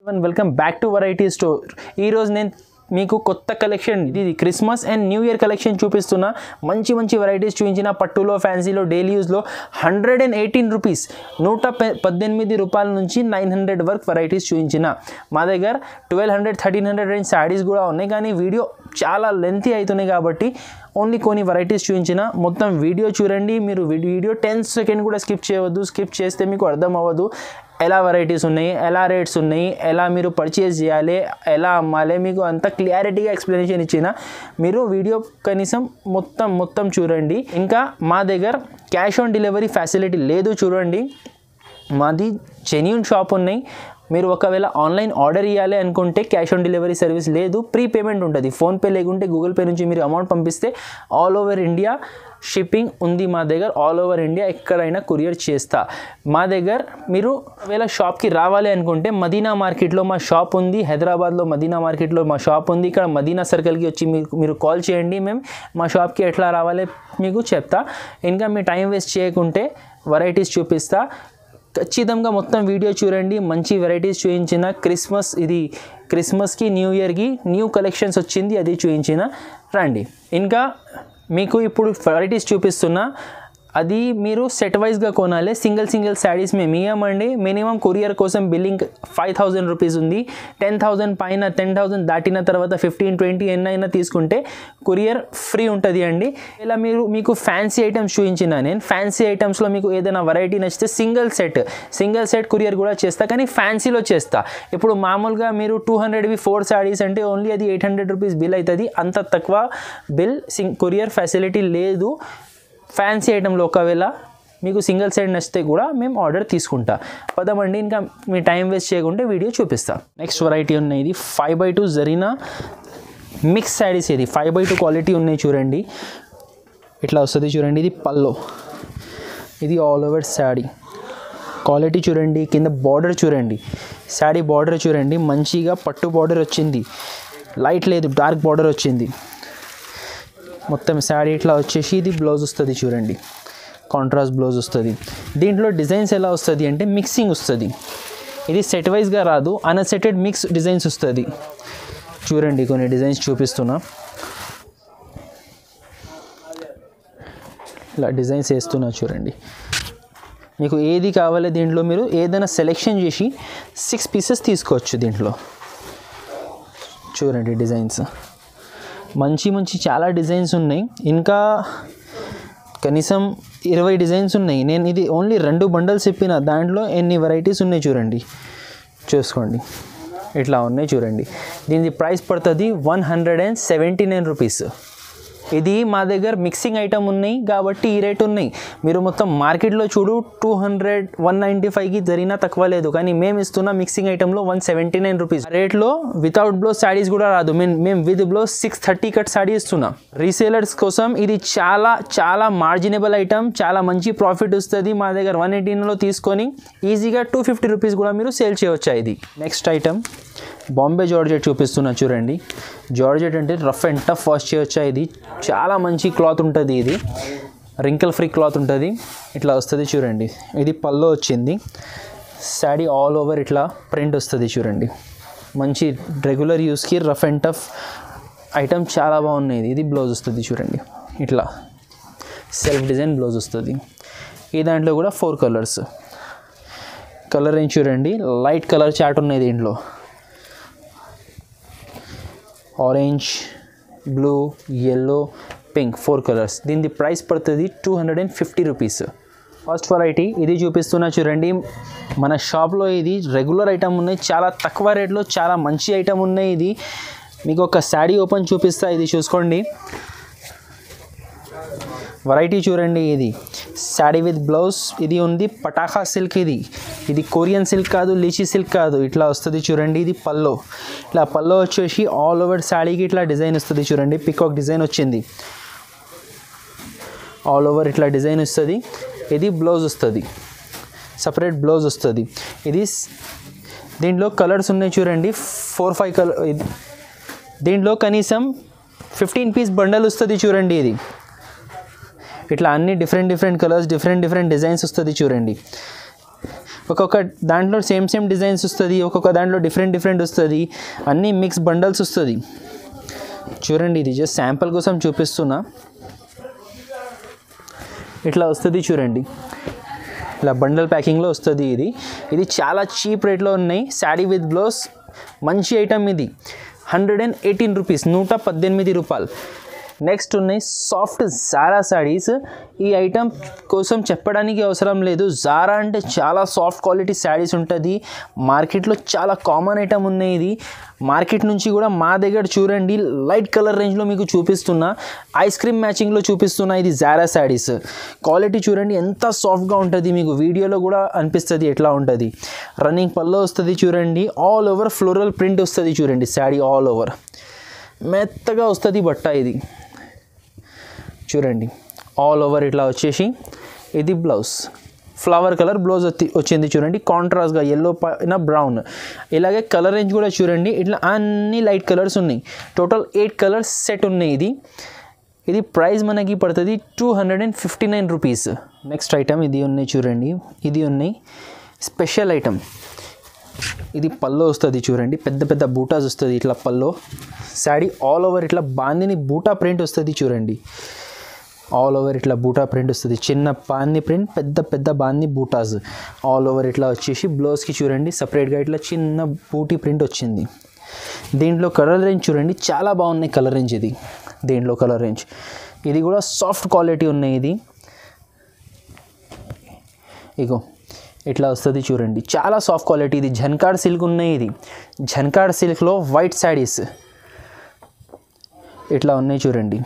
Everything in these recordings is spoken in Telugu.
Welcome back to variety store. ఈరోజు నేను మీకు కొత్త కలెక్షన్, ఇది Christmas and new year collection చూపిస్తున్నా. మంచి వెరైటీస్ చూపించిన పట్టులో, ఫ్యాన్సీలో, డైలీ యూజ్లో 118 రూపీస్, 118 రూపాయల నుంచి 900 వరకు వెరైటీస్ చూపించిన. మా దగ్గర 1200, 1300 రేంజ్ శారీస్ కూడా ఉన్నాయి, కానీ వీడియో చాలా లెంతీ అవుతున్నాయి కాబట్టి ఓన్లీ కొన్ని వెరైటీస్ చూపించిన. మొత్తం వీడియో చూడండి. మీరు వీడియో 10 సెకండ్ కూడా స్కిప్ చేయవద్దు. స్కిప్ చేస్తే మీకు అర్థం అవ్వదు ఎలా వెరైటీస్ ఉన్నాయి, ఎలా రేట్స్ ఉన్నాయి, ఎలా మీరు పర్చేస్ చేయాలి, ఎలా అమ్మాలి, మీకు అంత క్లారిటీగా ఎక్స్ప్లెనేషన్ ఇచ్చిన. మీరు వీడియో కనీసం మొత్తం చూడండి. ఇంకా మా దగ్గర క్యాష్ ఆన్ డెలివరీ ఫెసిలిటీ లేదు. చూడండి, మాది జెన్యూన్ షాప్ ఉన్నాయి. మీరు ఒకవేళ ఆన్లైన్ ఆర్డర్ ఇవ్వాలి అనుకుంటే క్యాష్ ఆన్ డెలివరీ సర్వీస్ లేదు, ప్రీ పేమెంట్ ఉంటుంది. ఫోన్పే లేకుంటే గూగుల్ పే నుంచి మీరు అమౌంట్ పంపిస్తే ఆల్ ఓవర్ ఇండియా షిప్పింగ్ ఉంది మా దగ్గర. ఆల్ ఓవర్ ఇండియా ఎక్కడైనా కొరియర్ చేస్తా. మా దగ్గర మీరు ఒకవేళ షాప్కి రావాలి అనుకుంటే మదీనా మార్కెట్లో మా షాప్ ఉంది. హైదరాబాద్లో మదీనా మార్కెట్లో మా షాప్ ఉంది. ఇక్కడ మదీనా సర్కిల్కి వచ్చి మీరు కాల్ చేయండి. మేము మా షాప్కి ఎట్లా రావాలి మీకు చెప్తా. ఇంకా మీ టైం వేస్ట్ చేయకుంటే వెరైటీస్ చూపిస్తా. ఖచ్చితంగా మొత్తం వీడియో చూడండి. మంచి వెరైటీస్ చూపించిన. ఇది క్రిస్మస్కి, న్యూ ఇయర్కి న్యూ కలెక్షన్స్ వచ్చింది, అది చూపించిన. రండి. ఇంకా మీకు ఇప్పుడు వెరైటీస్ చూపిస్తున్నా. అది మీరు సెట్ వైజ్గా కొనాలి. సింగిల్ శారీస్ మేము ఇవ్వమండి. మినిమం కొరియర్ కోసం బిల్లింగ్ 5000 రూపీస్ ఉంది. 10,000 పైన, 10,000 దాటిన తర్వాత 15, 20 ఎన్నైనా తీసుకుంటే కొరియర్ ఫ్రీ ఉంటుంది అండి. ఇలా మీకు ఫ్యాన్సీ ఐటమ్స్ చూపించిన. నేను ఫ్యాన్సీ ఐటమ్స్లో మీకు ఏదైనా వెరైటీ నచ్చితే సింగిల్ సెట్ కొరియర్ కూడా చేస్తా, కానీ ఫ్యాన్సీలో చేస్తా. ఇప్పుడు మామూలుగా మీరు 200వి 4 శారీస్ అంటే ఓన్లీ అది 800 రూపీస్ బిల్ అవుతుంది. అంత తక్కువ బిల్ కొరియర్ ఫెసిలిటీ లేదు. ఫ్యాన్సీ ఐటెంలో ఒకవేళ మీకు సింగిల్ సెట్ నచ్చితే కూడా మేము ఆర్డర్ తీసుకుంటా. పదమండి, ఇంకా మీ టైం వేస్ట్ చేయకుంటే వీడియో చూపిస్తా. నెక్స్ట్ వెరైటీ ఉన్నాయి. ఇది 5x2 జరీనా మిక్స్ శారీస్. ఇది 5x2 క్వాలిటీ ఉన్నాయి. చూడండి, ఇట్లా వస్తుంది. చూడండి, ఇది పల్లో, ఇది ఆల్ ఓవర్ శారీ క్వాలిటీ చూడండి. కింద బార్డర్ చూడండి, శారీ బార్డర్ చూడండి. మంచిగా పట్టు బార్డర్ వచ్చింది, లైట్ లేదు, డార్క్ బార్డర్ వచ్చింది. మొత్తం శారీ ఇట్లా వచ్చేసి ఇది బ్లౌజ్ వస్తుంది. చూడండి, కాంట్రాస్ట్ బ్లౌజ్ వస్తుంది. దీంట్లో డిజైన్స్ ఎలా వస్తుంది అంటే మిక్సింగ్ వస్తుంది. ఇది సెట్ వైజ్గా రాదు, అన్సెటెడ్ మిక్స్ డిజైన్స్ వస్తుంది. చూడండి, కొన్ని డిజైన్స్ చూపిస్తున్నా. ఇలా డిజైన్స్ వేస్తున్నా. చూడండి, మీకు ఏది కావాలి దీంట్లో మీరు ఏదైనా సెలెక్షన్ చేసి 6 పీసెస్ తీసుకోవచ్చు. దీంట్లో చూడండి డిజైన్స్ మంచి చాలా డిజైన్స్ ఉన్నాయి. ఇంకా కనీసం 20 డిజైన్స్ ఉన్నాయి. నేను ఇది ఓన్లీ 2 బండల్స్ చెప్పిన, దాంట్లో ఎన్ని వెరైటీస్ ఉన్నాయి చూడండి, చూసుకోండి. ఇట్లా ఉన్నాయి చూడండి. దీని ప్రైస్ పడుతుంది 179 రూపీస్. ఇది మా దగ్గర మిక్సింగ్ ఐటమ్ ఉన్నాయి కాబట్టి ఈ రేట్ ఉన్నాయి. మీరు మొత్తం మార్కెట్లో చూడు 200, 195కి జరిగినా తక్కువ లేదు, కానీ మేము ఇస్తున్న మిక్సింగ్ ఐటెంలో 179 రూపీస్ రేట్లో. వితౌట్ బ్లౌజ్ శారీస్ కూడా రాదు. మేము విత్ బ్లౌజ్ 630 కట్ శారీ ఇస్తున్నాం. రీసేలర్స్ కోసం ఇది చాలా మార్జినబుల్ ఐటమ్, చాలా మంచి ప్రాఫిట్ వస్తుంది. మా దగ్గర 118లో తీసుకొని ఈజీగా 250 రూపీస్ కూడా మీరు సేల్ చేయవచ్చు. ఇది నెక్స్ట్ ఐటమ్ బాంబే జార్జెట్ చూపిస్తున్నా. చూడండి, జార్జెట్ అంటే రఫ్ అండ్ టఫ్ వాష్ చేయొచ్చా. ఇది చాలా మంచి క్లాత్ ఉంటుంది. ఇది రింకిల్ ఫ్రీ క్లాత్ ఉంటుంది. ఇట్లా వస్తుంది. చూడండి, ఇది పల్లో వచ్చింది. శారీ ఆల్ ఓవర్ ఇట్లా ప్రింట్ వస్తుంది. చూడండి, మంచి రెగ్యులర్ యూస్కి రఫ్ అండ్ టఫ్ ఐటమ్ చాలా బాగున్నాయి. ఇది బ్లౌజ్ వస్తుంది. చూడండి, ఇట్లా సెల్ఫ్ డిజైన్ బ్లౌజ్ వస్తుంది. ఈ దాంట్లో కూడా 4 కలర్స్. కలర్ ఏం చూడండి, లైట్ కలర్ చార్ట్ ఉన్నాయి దీంట్లో. Orange, blue, yellow, pink, 4 colours. దీని ప్రైస్ పడుతుంది 250 రూపీస్. ఫస్ట్ వెరైటీ ఇది చూపిస్తున్నా. చూడండి, మన షాప్లో ఇది రెగ్యులర్ ఐటమ్ ఉన్నాయి. చాలా తక్కువ రేట్లో చాలా మంచి ఐటమ్ ఉన్నాయి. ఇది మీకు ఒక శారీ ఓపెన్ చూపిస్తా. ఇది చూసుకోండి, వెరైటీ చూడండి. ఇది శారీ విత్ బ్లౌజ్. ఇది ఉంది పటాఖా సిల్క్. ఇది కొరియన్ సిల్క్ కాదు, లీచీ సిల్క్ కాదు. ఇట్లా వస్తుంది. చూడండి, ఇది పల్లో. ఇట్లా పల్లో వచ్చేసి ఆల్ ఓవర్ శారీకి ఇట్లా డిజైన్ వస్తుంది. చూడండి, పికాక్ డిజైన్ వచ్చింది. ఆల్ ఓవర్ ఇట్లా డిజైన్ వస్తుంది. ఇది బ్లౌజ్ వస్తుంది, సపరేట్ బ్లౌజ్ వస్తుంది. ఇది దీంట్లో కలర్స్ ఉన్నాయి. చూడండి, 4-5 కలర్. దీంట్లో కనీసం 15 పీస్ బండల్ వస్తుంది. చూడండి, ఇది ఇట్లా అన్ని డిఫరెంట్ కలర్స్, డిఫరెంట్ డిజైన్స్ వస్తుంది. చూడండి, ఒక్కొక్క దాంట్లో సేమ్ డిజైన్స్ వస్తుంది, ఒక్కొక్క దాంట్లో డిఫరెంట్ వస్తుంది, అన్నీ మిక్స్ బండల్స్ వస్తుంది. చూడండి ఇది జస్ట్ శాంపుల్ కోసం చూపిస్తున్నా. ఇట్లా వస్తుంది చూడండి, ఇలా బండల్ ప్యాకింగ్లో వస్తుంది. ఇది చాలా చీప్ రేట్లో ఉన్నాయి. శారీ విత్ బ్లౌజ్ మంచి ఐటమ్ ఇది. 118 రూపీస్, 118 రూపాయలు. నెక్స్ట్ ఉన్నాయి సాఫ్ట్ జారా శారీస్. ఈ ఐటమ్ కోసం చెప్పడానికి అవసరం లేదు, జారా అంటే చాలా సాఫ్ట్ క్వాలిటీ శారీస్ ఉంటుంది. మార్కెట్లో చాలా కామన్ ఐటమ్ ఉన్నాయి. ఇది మార్కెట్ నుంచి కూడా మా దగ్గర చూడండి లైట్ కలర్ రేంజ్లో మీకు చూపిస్తున్నా, ఐస్ క్రీమ్ మ్యాచింగ్లో చూపిస్తున్నా. ఇది జారా శారీస్. క్వాలిటీ చూడండి ఎంత సాఫ్ట్గా ఉంటుంది, మీకు వీడియోలో కూడా అనిపిస్తుంది ఎట్లా ఉంటుంది. రన్నింగ్ పల్లో వస్తుంది చూడండి, ఆల్ ఓవర్ ఫ్లోరల్ ప్రింట్ వస్తుంది చూడండి. శారీ ఆల్ ఓవర్ మెత్తగా వస్తుంది బట్ట. ఇది చూడండి ఆల్ ఓవర్ ఇట్లా వచ్చేసి. ఇది బ్లౌజ్ ఫ్లవర్ కలర్ బ్లౌజ్ వచ్చింది చూడండి, కాంట్రాస్ట్గా ఎల్లో పైన బ్రౌన్. ఇలాగే కలర్ రేంజ్ కూడా చూడండి, ఇట్లా అన్ని లైట్ కలర్స్ ఉన్నాయి. టోటల్ 8 కలర్స్ సెట్ ఉన్నాయి. ఇది ప్రైస్ మనకి పడుతుంది 259 రూపీస్. నెక్స్ట్ ఐటమ్ ఇది ఉన్నాయి చూడండి, ఇది ఉన్నాయి స్పెషల్ ఐటమ్. ఇది పల్లో వస్తుంది చూడండి, పెద్ద బూటాస్ వస్తుంది ఇట్లా పల్లో. శారీ ఆల్ ఓవర్ ఇట్లా బాందిని బూటా ప్రింట్ వస్తుంది చూడండి, ఆల్ ఓవర్ ఇట్లా బూటా ప్రింట్ వస్తుంది. చిన్న బాంది ప్రింట్, పెద్ద బాంది బూటాస్ ఆల్ ఓవర్ ఇట్లా వచ్చేసి. బ్లౌజ్కి చూడండి సపరేట్గా ఇట్లా చిన్న బూటీ ప్రింట్ వచ్చింది. దీంట్లో కలర్ రేంజ్ చూడండి చాలా బాగున్నాయి కలర్ రేంజ్. దీంట్లో కలర్ రేంజ్ ఇది కూడా సాఫ్ట్ క్వాలిటీ ఉన్నాయి. ఇది ఇగో ఇట్లా వస్తుంది చూడండి, చాలా సాఫ్ట్ క్వాలిటీ. ఇది జన్కాడ్ సిల్క్ ఉన్నాయి. ఇది జన్కాడ్ సిల్క్లో వైట్ శారీస్ ఇట్లా ఉన్నాయి చూడండి.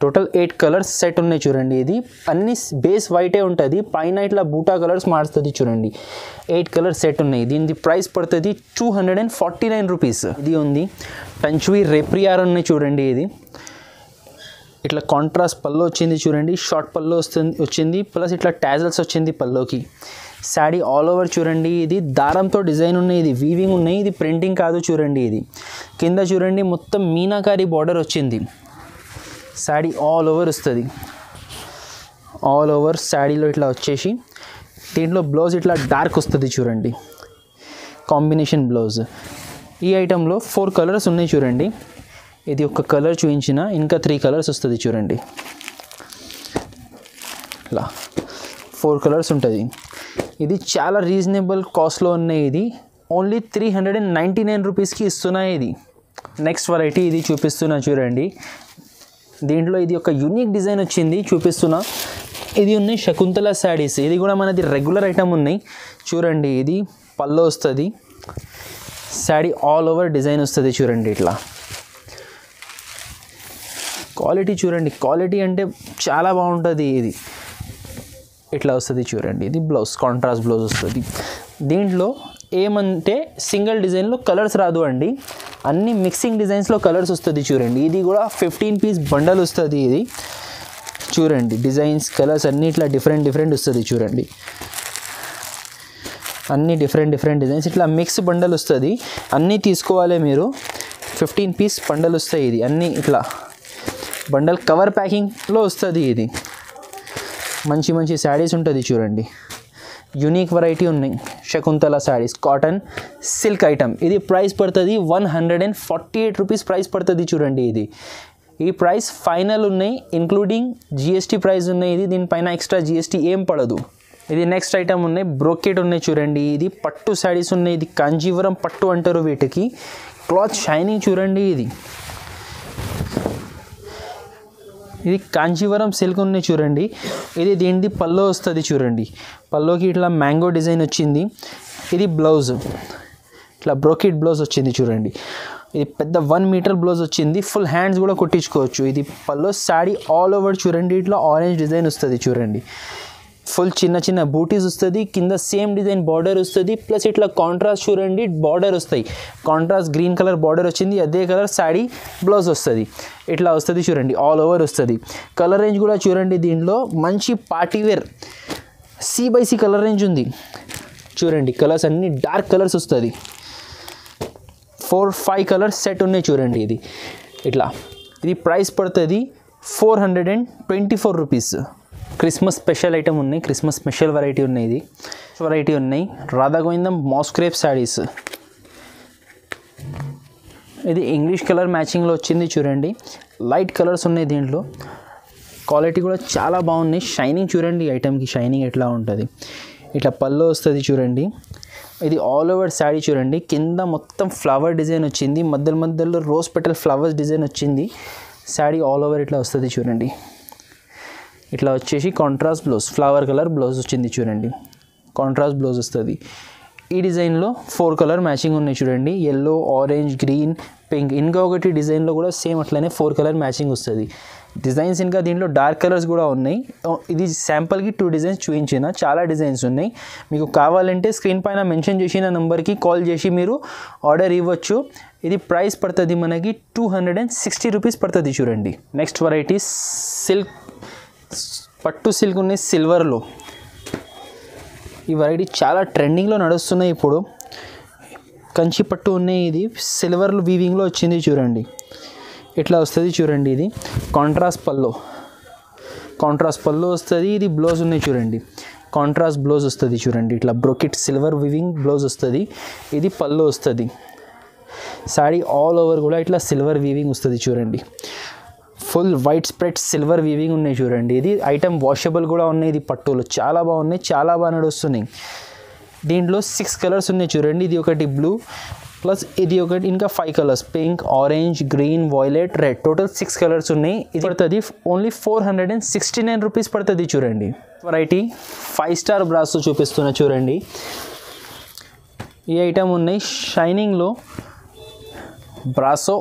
టోటల్ 8 కలర్స్ సెట్ ఉన్నాయి చూడండి. ఇది అన్ని బేస్ వైటే ఉంటుంది, పైన ఇట్లా బూటా కలర్స్ మారుస్తుంది చూడండి. 8 కలర్స్ సెట్ ఉన్నాయి. దీని ప్రైస్ పడుతుంది 249 రూపీస్. ఇది ఉంది టంచ్వి రేప్రియార్ ఉన్నాయి చూడండి. ఇది ఇట్లా కాంట్రాస్ట్ పల్లో వచ్చింది చూడండి, షార్ట్ పల్లో వచ్చింది, ప్లస్ ఇట్లా టాజల్స్ వచ్చింది పల్లోకి. శారీ ఆల్ ఓవర్ చూడండి. ఇది దారంతో డిజైన్ ఉన్నాయి, ఇది వీవింగ్ ఉన్నాయి, ఇది ప్రింటింగ్ కాదు చూడండి. ఇది కింద చూడండి మొత్తం మీనాకారి బార్డర్ వచ్చింది. శారీ ఆల్ ఓవర్ వస్తుంది, ఆల్ ఓవర్ శారీలో ఇట్లా వచ్చేసి. దీంట్లో బ్లౌజ్ ఇట్లా డార్క్ వస్తుంది చూడండి, కాంబినేషన్ బ్లౌజ్. ఈ ఐటెంలో 4 కలర్స్ ఉన్నాయి చూడండి. ఇది ఒక కలర్ చూపించిన, ఇంకా 3 కలర్స్ వస్తుంది చూడండి. ఇలా 4 కలర్స్ ఉంటుంది. ఇది చాలా రీజనబుల్ కాస్ట్లో ఉన్నాయి. ఇది ఓన్లీ 399 రూపీస్కి ఇస్తున్నాయి. ఇది నెక్స్ట్ వెరైటీ ఇది చూపిస్తున్నా చూడండి. దీంట్లో ఇది ఒక యూనిక్ డిజైన్ వచ్చింది చూపిస్తున్నా. ఇది ఉన్నాయి శకుంతల శారీస్. ఇది కూడా మనది రెగ్యులర్ ఐటమ్ ఉన్నాయి చూడండి. ఇది పల్లో వస్తుంది, శారీ ఆల్ ఓవర్ డిజైన్ వస్తుంది చూడండి. ఇట్లా క్వాలిటీ చూడండి, క్వాలిటీ అంటే చాలా బాగుంటుంది. ఇది ఇట్లా వస్తుంది చూడండి. ఇది బ్లౌజ్ కాంట్రాస్ట్ బ్లౌజ్ వస్తుంది. దీంట్లో ఏమంటే సింగిల్ డిజైన్లో కలర్స్ రాదు అండి, అన్ని మిక్సింగ్ డిజైన్స్లో కలర్స్ వస్తుంది చూడండి. ఇది కూడా 15 పీస్ బండల్ వస్తుంది. ఇది చూడండి డిజైన్స్ కలర్స్ అన్నీ ఇట్లా డిఫరెంట్ వస్తుంది చూడండి. అన్నీ డిఫరెంట్ డిజైన్స్ ఇట్లా మిక్స్ బండల్ వస్తుంది. అన్నీ తీసుకోవాలి మీరు, 15 పీస్ బండల్ వస్తాయి. ఇది అన్నీ ఇట్లా బండల్ కవర్ ప్యాకింగ్లో వస్తుంది. ఇది మంచి శారీస్ ఉంటుంది చూడండి. యూనిక్ వెరైటీ ఉన్నాయి Shakuntala saris, cotton silk item. ఇది ప్రైస్ పడుతుంది 148 రూపీస్ ప్రైస్ పడుతుంది చూడండి. ఇది ఈ ప్రైస్ ఫైనల్ ఉన్నాయి, ఇంక్లూడింగ్ జిఎస్టీ ప్రైస్ ఉన్నాయి. ఇది దీనిపైన ఎక్స్ట్రా జిఎస్టీ ఏం పడదు. ఇది నెక్స్ట్ ఐటమ్ ఉన్నాయి, బ్రోకెట్ ఉన్నాయి చూడండి. ఇది పట్టు శారీస్ ఉన్నాయి. ఇది కాంజీవరం పట్టు అంటారు వీటికి. క్లాత్ షైనింగ్ చూడండి. ఇది కాంచీవరం సిల్క్ ఉన్నాయి చూడండి. ఇది దీనిది పల్లో వస్తుంది చూడండి. పల్లోకి ఇట్లా మ్యాంగో డిజైన్ వచ్చింది. ఇది బ్లౌజ్ ఇట్లా బ్రోకెట్ బ్లౌజ్ వచ్చింది చూడండి. ఇది పెద్ద 1 మీటర్ బ్లౌజ్ వచ్చింది, ఫుల్ హ్యాండ్స్ కూడా కుట్టించుకోవచ్చు. ఇది పల్లో శారీ ఆల్ ఓవర్ చూడండి. ఇట్లా ఆరెంజ్ డిజైన్ వస్తుంది చూడండి. ఫుల్ చిన్న బూటీస్ వస్తుంది, కింద సేమ్ డిజైన్ బార్డర్ వస్తుంది, ప్లస్ ఇట్లా కాంట్రాస్ట్ చూడండి బార్డర్ వస్తాయి. కాంట్రాస్ట్ గ్రీన్ కలర్ బార్డర్ వచ్చింది, అదే కలర్ శారీ బ్లౌజ్ వస్తుంది. ఇట్లా వస్తుంది చూడండి, ఆల్ ఓవర్ వస్తుంది. కలర్ రేంజ్ కూడా చూడండి. దీంట్లో మంచి పార్టీవేర్ C/C కలర్ రేంజ్ ఉంది చూడండి. కలర్స్ అన్ని డార్క్ కలర్స్ వస్తుంది. 4-5 కలర్స్ సెట్ ఉన్నాయి చూడండి. ఇది ప్రైస్ పడుతుంది 424 రూపీస్. క్రిస్మస్ స్పెషల్ ఐటమ్ ఉన్నాయి, క్రిస్మస్ స్పెషల్ వెరైటీ ఉన్నాయి. రాధా గోవిందం మాస్క్రేప్ శారీస్. ఇది ఇంగ్లీష్ కలర్ మ్యాచింగ్లో వచ్చింది చూడండి. లైట్ కలర్స్ ఉన్నాయి దీంట్లో. క్వాలిటీ కూడా చాలా బాగున్నాయి. షైనింగ్ చూడండి, ఐటమ్కి షైనింగ్ ఎట్లా ఉంటుంది. ఇట్లా పళ్ళు వస్తుంది చూడండి. ఇది ఆల్ ఓవర్ శారీ చూడండి. కింద మొత్తం ఫ్లవర్ డిజైన్ వచ్చింది, మధ్యలో రోజ్ పెటల్ ఫ్లవర్స్ డిజైన్ వచ్చింది. శారీ ఆల్ ఓవర్ ఇట్లా వస్తుంది చూడండి. ఇట్లా వచ్చేసి contrast blouse, flower colour blouse వచ్చింది చూడండి. కాంట్రాస్ట్ బ్లౌజ్ వస్తుంది. ఈ డిజైన్లో 4 కలర్ మ్యాచింగ్ ఉన్నాయి చూడండి. Yellow, orange, green, pink. ఇంకొకటి డిజైన్లో కూడా సేమ్ అట్లనే 4 కలర్ మ్యాచింగ్ వస్తుంది. డిజైన్స్ ఇంకా దీంట్లో డార్క్ కలర్స్ కూడా ఉన్నాయి. ఇది శాంపుల్కి 2 డిజైన్స్ చూపించిన, చాలా డిజైన్స్ ఉన్నాయి. మీకు కావాలంటే స్క్రీన్ పైన మెన్షన్ చేసిన నెంబర్కి కాల్ చేసి మీరు ఆర్డర్ ఇవ్వచ్చు. ఇది ప్రైస్ పడుతుంది మనకి 260 రూపీస్ పడుతుంది చూడండి. నెక్స్ట్ వెరైటీ సిల్క్, పట్టు సిల్క్ ఉన్నాయి సిల్వర్లో. ఈ వెరైటీ చాలా ట్రెండింగ్లో నడుస్తున్నాయి ఇప్పుడు. కంచి పట్టు ఉన్నాయి. ఇది సిల్వర్ వీవింగ్లో వచ్చింది చూడండి. ఇట్లా వస్తుంది చూడండి. ఇది కాంట్రాస్ట్ పళ్ళు వస్తుంది. ఇది బ్లౌజ్ ఉన్నాయి చూడండి. కాంట్రాస్ట్ బ్లౌజ్ వస్తుంది చూడండి. ఇట్లా బ్రోకెట్ సిల్వర్ వీవింగ్ బ్లౌజ్ వస్తుంది. ఇది పళ్ళు వస్తుంది. శారీ ఆల్ ఓవర్ కూడా ఇట్లా సిల్వర్ వీవింగ్ వస్తుంది చూడండి. Full white spread silver weaving ఉన్నాయి చూడండి. ఇది ఐటమ్ వాషబుల్ కూడా ఉన్నాయి. ఇది పట్టులు చాలా బాగున్నాయి, చాలా బాగా నడుస్తున్నాయి. దీంట్లో 6 కలర్స్ ఉన్నాయి చూడండి. ఇది ఒకటి బ్లూ ప్లస్ ఇది ఒకటి, ఇంకా 5 colours, pink, orange, green, violet, red. Total 6 colours ఉన్నాయి. ఇది పడుతుంది ఓన్లీ 469 రూపీస్ పడుతుంది చూడండి. వెరైటీ 5 స్టార్ బ్రాసో చూపిస్తున్నా చూడండి. ఈ ఐటమ్ ఉన్నాయి షైనింగ్లో. బ్రాసో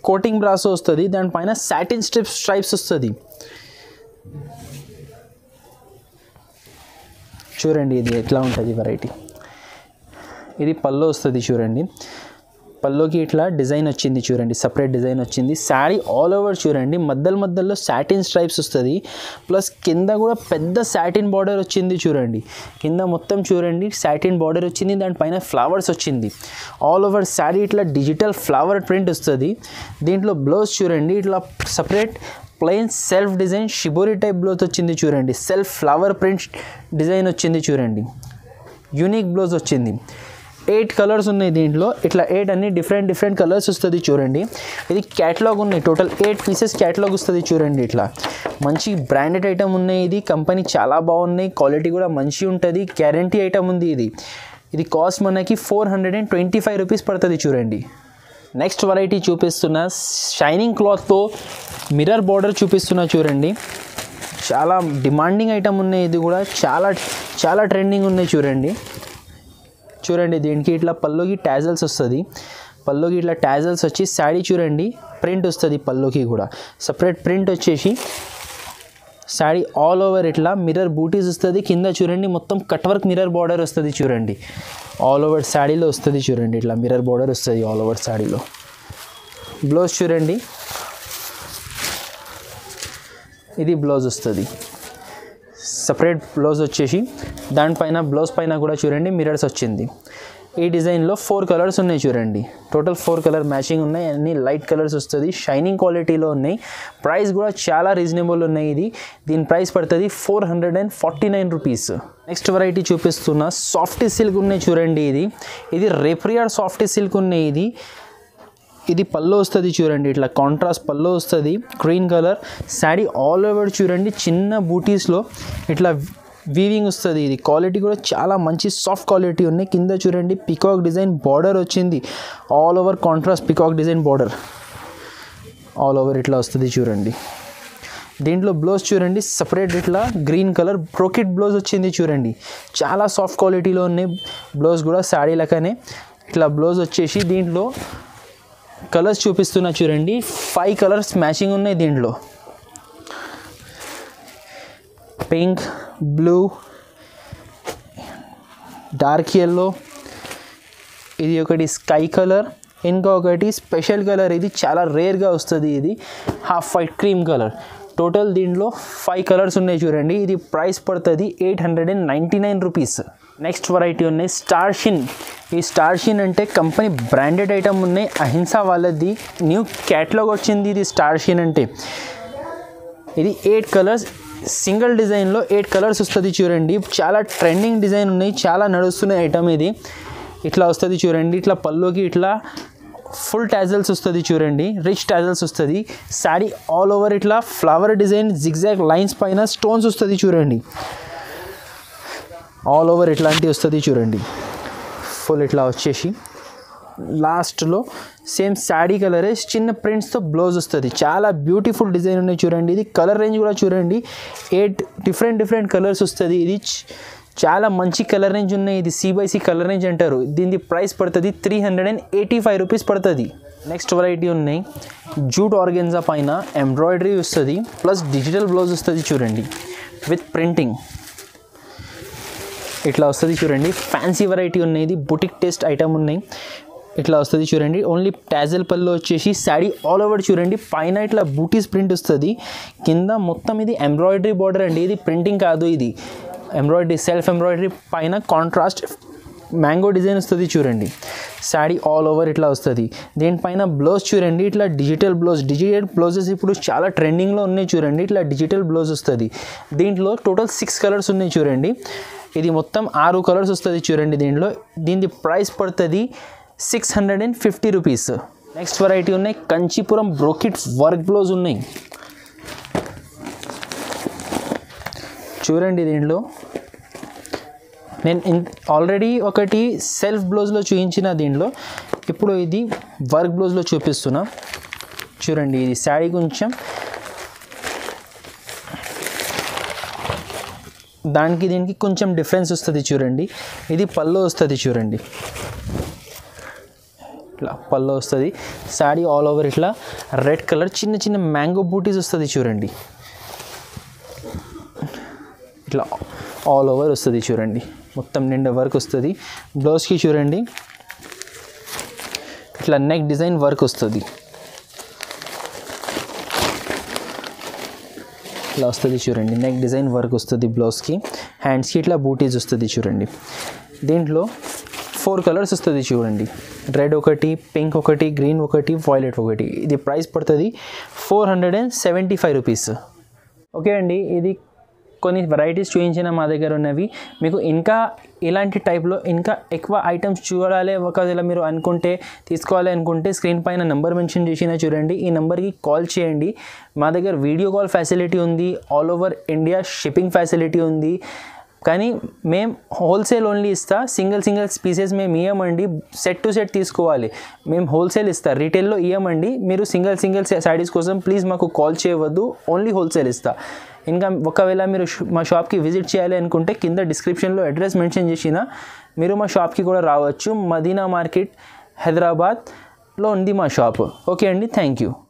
కోటింగ్ బ్రాసో వస్తుంది. దానిపైన సాటిన్ స్ట్రైప్స్ వస్తుంది చూడండి. ఇది ఎట్లా ఉంటుంది వెరైటీ. ఇది పళ్ళు వస్తుంది చూడండి. పళ్ళుకి ఇట్లా డిజైన్ వచ్చింది చూడండి, సపరేట్ డిజైన్ వచ్చింది. శారీ ఆల్ ఓవర్ చూడండి. మధ్యలో సాటిన్ స్ట్రైప్స్ వస్తుంది. ప్లస్ కింద కూడా పెద్ద సాటిన్ బార్డర్ వచ్చింది చూడండి. కింద మొత్తం చూడండి సాటిన్ బార్డర్ వచ్చింది, దానిపైన ఫ్లవర్స్ వచ్చింది. ఆల్ ఓవర్ శారీ ఇట్లా డిజిటల్ ఫ్లవర్ ప్రింట్ వస్తుంది. దీంట్లో బ్లౌజ్ చూడండి. ఇట్లా separate plain self design shibori type blouse వచ్చింది చూడండి. సెల్ఫ్ ఫ్లవర్ ప్రింట్ డిజైన్ వచ్చింది చూడండి. యూనిక్ బ్లౌజ్ వచ్చింది. 8 కలర్స్ ఉన్నాయి దీంట్లో. ఇట్లా 8 అన్ని డిఫరెంట్ కలర్స్ వస్తుంది చూడండి. ఇది క్యాటలాగ్ ఉన్నాయి. టోటల్ 8 పీసెస్ క్యాటలాగ్ వస్తుంది చూడండి. ఇట్లా మంచి బ్రాండెడ్ ఐటమ్ ఉన్నాయి. ఇది కంపెనీ చాలా బాగున్నాయి. క్వాలిటీ కూడా మంచి ఉంటుంది. గ్యారంటీ ఐటమ్ ఉంది ఇది. ఇది కాస్ట్ మనకి 425 రూపీస్ పడుతుంది చూడండి. నెక్స్ట్ వెరైటీ చూపిస్తున్నా షైనింగ్ క్లాత్తో మిర్రర్ బార్డర్ చూపిస్తున్నా చూడండి. చాలా డిమాండింగ్ ఐటమ్ ఉన్నాయి. ఇది కూడా చాలా ట్రెండింగ్ ఉన్నాయి చూడండి. దీనికి ఇట్లా పళ్ళుకి టాజల్స్ వస్తుంది. పళ్ళుకి ఇట్లా టాజల్స్ వచ్చి శారీ చూడండి ప్రింట్ వస్తుంది. పళ్ళుకి కూడా సపరేట్ ప్రింట్ వచ్చేసి శారీ ఆల్ ఓవర్ ఇట్లా మిర్రర్ బూటీస్ వస్తుంది. కింద చూడండి మొత్తం కట్ వర్క్ మిర్రర్ బార్డర్ వస్తుంది చూడండి. ఆల్ ఓవర్ శారీలో వస్తుంది చూడండి. ఇట్లా మిర్రర్ బార్డర్ వస్తుంది ఆల్ ఓవర్ శారీలో. బ్లౌజ్ చూడండి. ఇది బ్లౌజ్ వస్తుంది. సపరేట్ బ్లౌజ్ వచ్చేసి దానిపైన బ్లౌజ్ పైన కూడా చూడండి మిర్రర్స్ వచ్చింది. ఈ డిజైన్లో 4 కలర్స్ ఉన్నాయి చూడండి. టోటల్ 4 కలర్ మ్యాచింగ్ ఉన్నాయి. అన్ని లైట్ కలర్స్ వస్తుంది. షైనింగ్ క్వాలిటీలో ఉన్నాయి. ప్రైస్ కూడా చాలా రీజనబుల్ ఉన్నాయి. దీని ప్రైస్ పడుతుంది 449 రూపీస్. నెక్స్ట్ వెరైటీ చూపిస్తున్నా సాఫ్ట్ సిల్క్ ఉన్నాయి చూడండి. ఇది రేప్రియార్ సాఫ్ట్ సిల్క్ ఉన్నాయి. ఇది పళ్ళు వస్తుంది చూడండి. ఇట్లా కాంట్రాస్ట్ పళ్ళు వస్తుంది. Green colour sari all over చూడండి. చిన్న బూటీస్లో ఇట్లా వీవింగ్ వస్తుంది. ఇది క్వాలిటీ కూడా చాలా మంచి సాఫ్ట్ క్వాలిటీ ఉన్నాయి. కింద చూడండి పికాక్ డిజైన్ బార్డర్ వచ్చింది. All over contrast peacock design border all over ఇట్లా వస్తుంది చూడండి. దీంట్లో బ్లౌజ్ చూడండి సపరేట్ ఇట్లా గ్రీన్ కలర్ బ్రోకెట్ బ్లౌజ్ వచ్చింది చూడండి. చాలా సాఫ్ట్ క్వాలిటీలో ఉన్నాయి. బ్లౌజ్ కూడా శారీ లెక్కనే ఇట్లా బ్లౌజ్ వచ్చేసి దీంట్లో కలర్స్ చూపిస్తున్నా చూడండి. 5 కలర్స్ మ్యాచింగ్ ఉన్నాయి దీంట్లో. పింక్, బ్లూ, డార్క్ ఎల్లో, ఇది ఒకటి స్కై కలర్, ఇంకొకటి స్పెషల్ కలర్. ఇది చాలా రేర్గా వస్తుంది. ఇది half white cream colour. Total దీంట్లో 5 కలర్స్ ఉన్నాయి చూడండి. ఇది ప్రైస్ పడుతుంది 899 రూపీస్. నెక్స్ట్ వెరైటీ ఉన్నాయి స్టార్ షిన్. ఈ స్టార్ షిన్ అంటే కంపెనీ బ్రాండెడ్ ఐటమ్ ఉన్నాయి. అహింసా వాళ్ళది న్యూ క్యాటలాగ్ వచ్చింది. ఇది స్టార్ షిన్ అంటే ఇది 8 కలర్స్ సింగిల్ డిజైన్లో 8 కలర్స్ వస్తుంది చూడండి. చాలా ట్రెండింగ్ డిజైన్ ఉన్నాయి, చాలా నడుస్తున్న ఐటమ్ ఇది. ఇట్లా వస్తుంది చూడండి. ఇట్లా పల్లోకి ఇట్లా ఫుల్ టాజల్స్ వస్తుంది చూడండి, రిచ్ టాజల్స్ వస్తుంది. శారీ ఆల్ ఓవర్ ఇట్లా ఫ్లవర్ డిజైన్ జిగ్జాగ్ లైన్స్ పైన స్టోన్స్ వస్తుంది చూడండి. ఆల్ ఓవర్ ఇట్లాంటివి వస్తుంది చూడండి. ఫుల్ ఇట్లా వచ్చేసి లాస్ట్లో సేమ్ శారీ కలరే చిన్న ప్రింట్స్తో బ్లౌజ్ వస్తుంది. చాలా బ్యూటిఫుల్ డిజైన్ ఉన్నాయి చూడండి. ఇది కలర్ రేంజ్ కూడా చూడండి, 8 డిఫరెంట్ కలర్స్ వస్తుంది. ఇది చాలా మంచి కలర్ రేంజ్ ఉన్నాయి. ఇది C/C కలర్ రేంజ్ అంటారు. దీని ప్రైస్ పడుతుంది 385 రూపీస్ పడుతుంది. నెక్స్ట్ వెరైటీ ఉన్నాయి జూట్ ఆర్గెన్జా పైన ఎంబ్రాయిడరీ వస్తుంది ప్లస్ డిజిటల్ బ్లౌజ్ వస్తుంది చూడండి విత్ ప్రింటింగ్. ఇట్లా వస్తుంది చూడండి. ఫ్యాన్సీ వెరైటీ ఉన్నాయి, ఇది బుటిక్ టేస్ట్ ఐటమ్ ఉన్నాయి. ఇట్లా వస్తుంది చూడండి. ఓన్లీ టాజల్ పల్లో వచ్చేసి శారీ ఆల్ ఓవర్ చూడండి. పైన ఇట్లా బూటీస్ ప్రింట్ వస్తుంది, కింద మొత్తం ఇది ఎంబ్రాయిడరీ బార్డర్ అండి. ఇది ప్రింటింగ్ కాదు, ఇది ఎంబ్రాయిడరీ సెల్ఫ్ ఎంబ్రాయిడరీ పైన కాంట్రాస్ట్ మ్యాంగో డిజైన్ వస్తుంది చూడండి. శారీ ఆల్ ఓవర్ ఇట్లా వస్తుంది. దీనిపైన బ్లౌజ్ చూడండి, ఇట్లా డిజిటల్ బ్లౌజెస్ ఇప్పుడు చాలా ట్రెండింగ్లో ఉన్నాయి చూడండి. ఇట్లా డిజిటల్ బ్లౌజ్ వస్తుంది. దీంట్లో టోటల్ 6 కలర్స్ ఉన్నాయి చూడండి. ఇది మొత్తం 6 కలర్స్ వస్తుంది చూడండి దీంట్లో. దీని ప్రైస్ పడుతుంది 650 రూపీస్. నెక్స్ట్ వెరైటీ ఉన్నాయి కంచీపురం బ్రోకెట్ వర్క్ బ్లౌజ్ ఉన్నాయి చూడండి. దీంట్లో నేను ఆల్రెడీ ఒకటి సెల్ఫ్ బ్లౌజ్లో చూపించిన, దీంట్లో ఇప్పుడు ఇది వర్క్ బ్లౌజ్లో చూపిస్తున్నా చూడండి. ఇది శారీ కొంచెం దీనికి కొంచెం డిఫరెన్స్ వస్తుంది చూడండి. ఇది పల్లో వస్తుంది చూడండి, ఇట్లా పల్లో వస్తుంది. శారీ ఆల్ ఓవర్ ఇట్లా రెడ్ కలర్ చిన్న మ్యాంగో బూటీస్ వస్తుంది చూడండి. ఇట్లా ఆల్ ఓవర్ వస్తుంది చూడండి, మొత్తం నిండా వర్క్ వస్తుంది. బ్లౌజ్కి చూడండి ఇట్లా నెక్ డిజైన్ వర్క్ వస్తుంది. ఇట్లా వస్తుంది చూడండి, నెక్ డిజైన్ వర్క్ వస్తుంది బ్లౌజ్కి. హ్యాండ్స్కి ఇట్లా బూటీస్ వస్తుంది చూడండి. దీంట్లో 4 కలర్స్ వస్తుంది చూడండి. రెడ్ ఒకటి, పింక్ ఒకటి, గ్రీన్ ఒకటి, వైలెట్ ఒకటి. ఇది ప్రైస్ పడుతుంది 475 రూపీస్. ఓకే అండి, ఇది కొన్ని వెరైటీస్ చూపించిన మా దగ్గర ఉన్నవి. మీకు ఇంకా ఇలాంటి టైప్లో ఇంకా ఎక్కువ ఐటమ్స్ చూడాలి ఒకవేళ మీరు అనుకుంటే తీసుకోవాలి అనుకుంటే స్క్రీన్ పైన నెంబర్ మెన్షన్ చేసినా చూడండి. ఈ నెంబర్కి కాల్ చేయండి. మా దగ్గర వీడియో కాల్ ఫెసిలిటీ ఉంది, all over India shipping facility ఉంది. కానీ మేము హోల్సేల్ ఓన్లీ ఇస్తా, సింగిల్ పీసెస్ మేము ఇవ్వమండి. సెట్ టు సెట్ తీసుకోవాలి, మేము హోల్సేల్ ఇస్తా, రీటైల్లో ఇవ్వమండి. మీరు సింగిల్ శారీస్ కోసం ప్లీజ్ మాకు కాల్ చేయవద్దు, ఓన్లీ హోల్సేల్ ఇస్తా. ఇంకా ఒకవేళ మీరు మా షాప్కి విజిట్ చేయాలి అనుకుంటే కింద డిస్క్రిప్షన్లో అడ్రస్ మెన్షన్ చేసిన మీరు మా షాప్కి కూడా రావచ్చు. మదీనా మార్కెట్ హైదరాబాద్లో ఉంది మా షాప్. ఓకే అండి, థ్యాంక్ యూ.